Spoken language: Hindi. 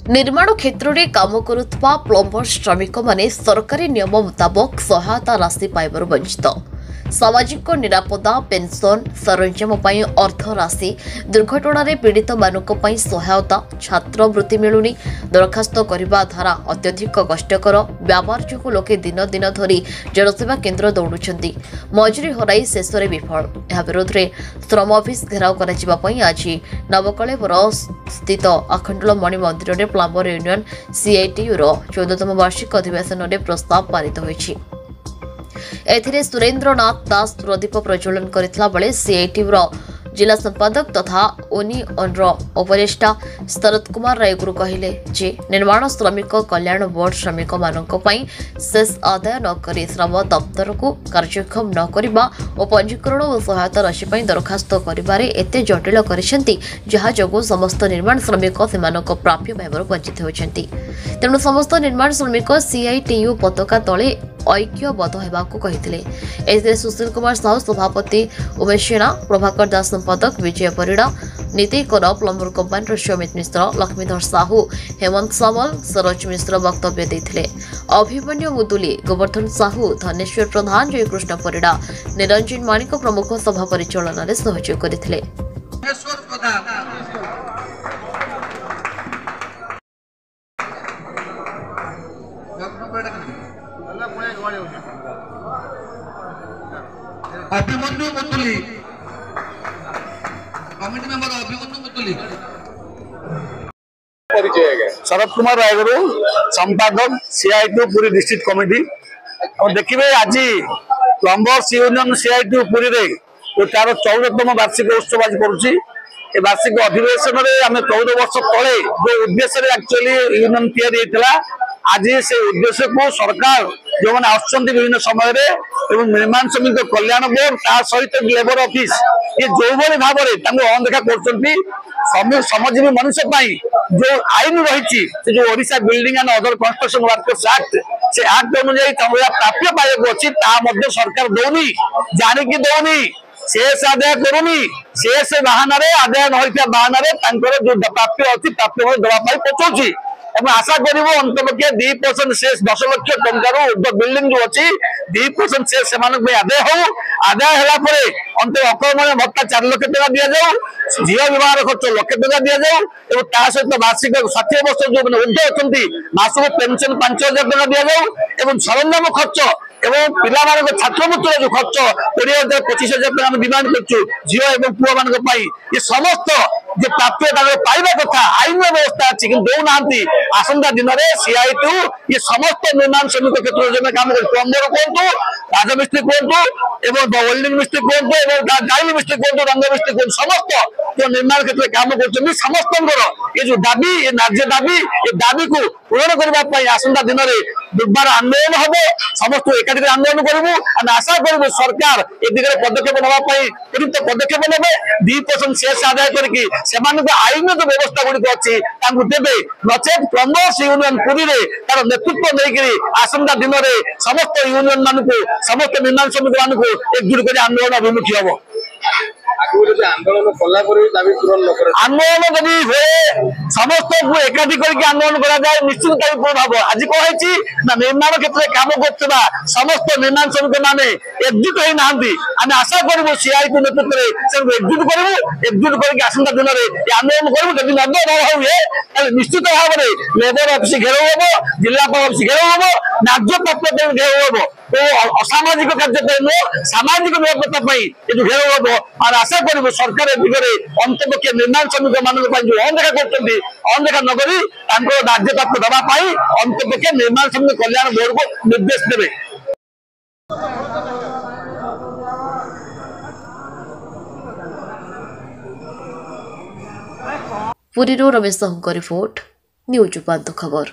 निर्माण क्षेत्र में काम करुवा प्लम्बर श्रमिक माने सरकारी नियम मुताबक सहायता राशि पाइबार वंचित। सामाजिक निरापदा पेंशन सरंजाम अर्थ राशि दुर्घटना पीड़ित मानक सहायता छात्रवृत्ति मिलुनी दरखास्त करने धारा अत्यधिक कष्टकर व्यापार जो लोके दिन दिन धरी जनसेवा केन्द्र दौड़ुंट मजुरी हराई शेष में विफल। यह विरोध में श्रम ऑफिस घेराव कर आज नवकलेवर स्थित आखंडलमणि मंदिर में प्लम्बर यूनियन सीआईटीयू 14तम वार्षिक अधिवेशन में प्रस्ताव पारित होइछि। एथिरे सुरेंद्रनाथ दास प्रदीप प्रज्वलन करथिला बेले सीआईटीयू जिला संपादक तथा ओनी ऑनर उपदेष्टा शरद कुमार रायगुरु कहले जे निर्माण श्रमिक कल्याण बोर्ड श्रमिक मानक पई शेष आदाय न करी श्रम दफ्तर को कार्यक्षम न करिबा और पंजीकरण और सहायता राशि पई दरखास्त करिबारे एते जटिल करिसेंती जहा जगो समस्त निर्माण श्रमिक सेमानक प्राप्य पाइबार वंचित होइछंती। तेणु समस्त निर्माण श्रमिक सीआईटीयू पताका तले ऐक्यबद्ध हेबाकू कहिथिले। एथिरे सुशील कुमार साहू सभापति उमेश जेना प्रभाकर दास संपादक विजय परिड़ा नीति कर प्लम्बर कंपानी सुमित मिश्र लक्ष्मीधर साहू हेमंत सामल सरोज मिश्र वक्तव्य देथिले। अभिमन्यु मुदुली गोवर्धन साहू धनेश्वर प्रधान जयकृष्ण परिड़ा निरंजन मानिक प्रमुख सभा परिचालन में सहयोग करथिले। अभिमन्यु मुतुली कमिटी मेंबर अभिमन्यु मुतुली शरद कुमार रायगुरु संपादक सीआईटीयू पूरी डिस्ट्रिक्ट कमिटी और देखिए आज प्लम्बर्स यूनियन सीआईटीयू पूरी रे जो तार 14तम वार्षिक उत्सव आज करुच्ची वार्षिक अधिवेशन में आम 14 वर्ष तले जो उद्देश्य एक्चुअली यूनियन या आज से उद्देश्य को सरकार जो मैंने आसुच्च विभिन्न समय निर्माण श्रमिक कल्याण बोर्ड ता सहित लेबर ऑफिस ये जो भाव में अनदेखा कर श्रमजीवी मनुष्य जो आईन रही जो Odisha building and other construction workers act से एक्ट अनुଯାयी प्राप्य पाइबा अच्छी सरकार दौनी जानिकी दौनी शेष आदाय करूनी शेष बाहाना आदाय न बाहाना जो प्राप्य अच्छी प्राप्य देवाई पचाऊँगी आशा करूँ अंतपक्षे 2% शेष 10 लाख टकर बिल्डिंग जो अच्छी 2% शेष से आदाय हो आदाय है अंत अकर्मण्य भत्ता 4 लाख टका दि जाऊ झील विवाह खर्च 1 लाख टका दि जाऊ सहित वार्षिक 60 वर्ष जो मैंने ऊर्ध्व अच्छा मासक पेंशन 5,000 टका दि जाऊ सरंजाम खर्च एवं पिला छात्रवृत्ति जो खर्च 20,000 25,000 टका डिमांड कर झील और पुआ मान ये समस्त जो प्राप्य पाइबा कथा आईन व्यवस्था अच्छी कि दौना आसंता दिन में सीआईटीयू ये समस्त निर्माण श्रमिक क्षेत्र में काम कर प्लम्बर कहतु राजमिस्त्री कहतु वेल्डिंग मिस्त्री कहतु गाइल मिस्त्री कहतु रंग मिस्त्री कहतु समस्त जो निर्माण क्षेत्र में काम कर समस्त ये जो दाबी ये न्याय दाबी ये दाबी को पूरण करने आसंता दिन में दुर्बार आंदोलन हम समस्त एकाठी आंदोलन करूँ आशा करूँ सरकार ए दिगरे पदक्षेप नापी त्वरित पदक्षेप ने 2% शेष आदाय करके आईन जो व्यवस्था गुड़िक अच्छी देवे नचेत प्लम्बर्स यूनियन पुरी तार नेतृत्व नहीं आसंता दिन में समस्त यूनियन मानक समस्त निर्माण श्रमिक मानक एकजुट कर आंदोलन अभिमुखी हम आंदोलन आंदोलन जब हुए समस्त को एकाठी करके आंदोलन करा जाए निश्चित पूर्ण हम आज कही निर्माण क्षेत्र में काम कर समस्त निर्माण श्रमिक मैंने एकजुट होना आम आशा करूँ सीआईटीयू नेतृत्व में एकजुट करूँ एकजुट करके आसंता दिन में आंदोलन करूँ जब नद हुए निश्चित भाव में लेबर ऑफिस घेराव हम जिलापाल ऑफिस घेराव हम न्याय प्राप्य घेराव हम तो असामाजिक कार्य सामाजिक निरापत्ता जो घेराव हम और आशा करूँ सरकार दिगरे अंतपक्ष निर्माण श्रमिक मान जो अनदेखा कर अनदेखा नक राज्य प्राप्त देवाई अंतपक्ष निर्माण श्रमिक कल्याण बोर्ड को निर्देश देवे। पुरी रमेश साहू रिपोर्ट न्यूज 5 खबर।